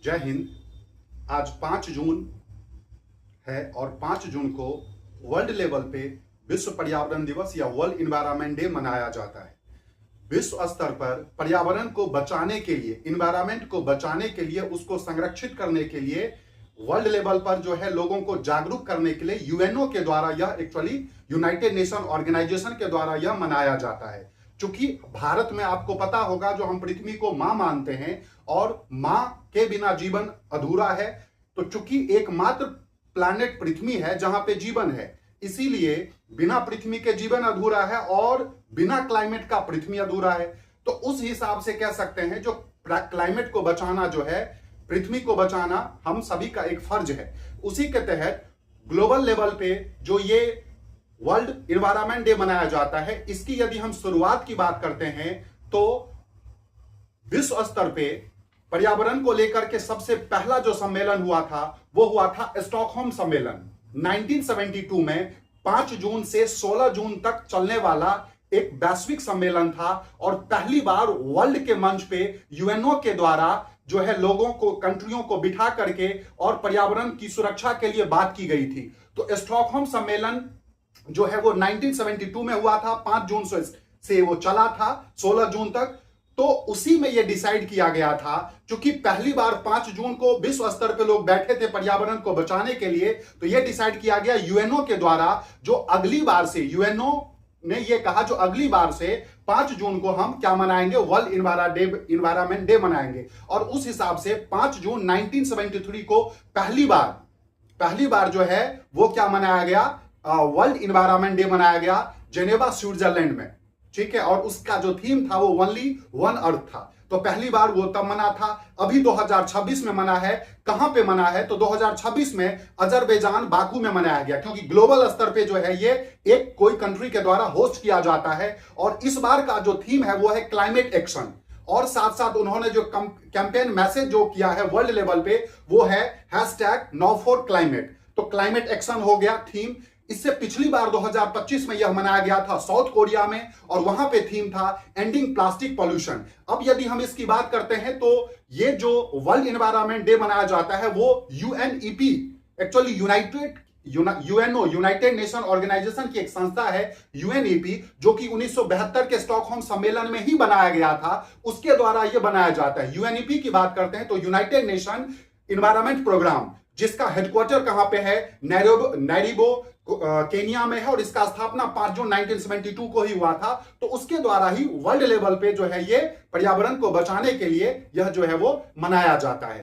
जय हिंद। आज 5 जून है और 5 जून को वर्ल्ड लेवल पे विश्व पर्यावरण दिवस या वर्ल्ड इन्वायरमेंट डे मनाया जाता है। विश्व स्तर पर पर्यावरण को बचाने के लिए, इन्वायरमेंट को बचाने के लिए, उसको संरक्षित करने के लिए वर्ल्ड लेवल पर जो है लोगों को जागरूक करने के लिए यूएनओ के द्वारा, यह एक्चुअली यूनाइटेड नेशन ऑर्गेनाइजेशन के द्वारा यह मनाया जाता है। चूंकि भारत में आपको पता होगा, जो हम पृथ्वी को मां मानते हैं और मां के बिना जीवन अधूरा है, तो चूंकि एकमात्र प्लैनेट पृथ्वी है जहां पे जीवन है, इसीलिए बिना पृथ्वी के जीवन अधूरा है और बिना क्लाइमेट का पृथ्वी अधूरा है। तो उस हिसाब से कह सकते हैं जो क्लाइमेट को बचाना जो है, पृथ्वी को बचाना हम सभी का एक फर्ज है। उसी के तहत ग्लोबल लेवल पे जो ये वर्ल्ड इन्वायरमेंट डे मनाया जाता है, इसकी यदि हम शुरुआत की बात करते हैं तो विश्व स्तर पे पर्यावरण को लेकर के सबसे पहला जो सम्मेलन हुआ था वो हुआ था स्टॉकहोम सम्मेलन 1972 में। 5 जून से 16 जून तक चलने वाला एक वैश्विक सम्मेलन था और पहली बार वर्ल्ड के मंच पे यूएनओ के द्वारा जो है लोगों को, कंट्रियों को बिठा करके और पर्यावरण की सुरक्षा के लिए बात की गई थी। तो स्टॉकहोम सम्मेलन जो है वो 1972 में हुआ था, 5 जून से वो चला था 16 जून तक। तो उसी में ये डिसाइड किया गया था, क्योंकि पहली बार 5 जून को विश्व स्तर पे लोग बैठे थे पर्यावरण को बचाने के लिए, तो ये डिसाइड किया गया यूएनओ के द्वारा, जो अगली बार से यूएनओ ने ये कहा जो अगली बार से 5 जून को हम क्या मनाएंगे, वर्ल्ड इन्वायरमेंट डे मनाएंगे। और उस हिसाब से 5 जून 1973 को पहली बार जो है वो क्या मनाया गया, वर्ल्ड इन्वायरमेंट डे मनाया गया जेनेवा स्विट्जरलैंड में। ठीक है, और उसका जो थीम था वो ओनली वन अर्थ था। तो पहली बार वो तब मना था। अभी 2026 में मना है। कहां पे मना है? तो 2026 में अजरबैजान बाकू में मनाया गया, क्योंकि ग्लोबल स्तर पे जो है ये एक कोई कंट्री के द्वारा होस्ट किया जाता है। और इस बार का जो थीम है वो है क्लाइमेट एक्शन। और साथ साथ उन्होंने जो कैंपेन मैसेज जो किया है वर्ल्ड लेवल पे वो है #NoForClimate। तो क्लाइमेट एक्शन हो गया थीम। इससे पिछली बार 2025 में यह मनाया गया था साउथ कोरिया में, और वहां पे थीम था एंडिंग प्लास्टिक पॉल्यूशन। अब यदि हम इसकी बात करते हैं तो ये जो वर्ल्ड इन्वायरमेंट डे मनाया जाता है वो UNEP, actually UNO, United Nation organisation की एक संस्था है यूएनईपी, जो कि 1972 के स्टॉकहोम सम्मेलन में ही बनाया गया था, उसके द्वारा यह बनाया जाता है। यूएनईपी की बात करते हैं तो यूनाइटेड नेशन इन्वायरमेंट प्रोग्राम, जिसका हेडक्वार्टर कहां पे है, नैरोबी केनिया में है, और इसका स्थापना 5 जून 1972 को ही हुआ था। तो उसके द्वारा ही वर्ल्ड लेवल पे जो है ये पर्यावरण को बचाने के लिए यह जो है वो मनाया जाता है।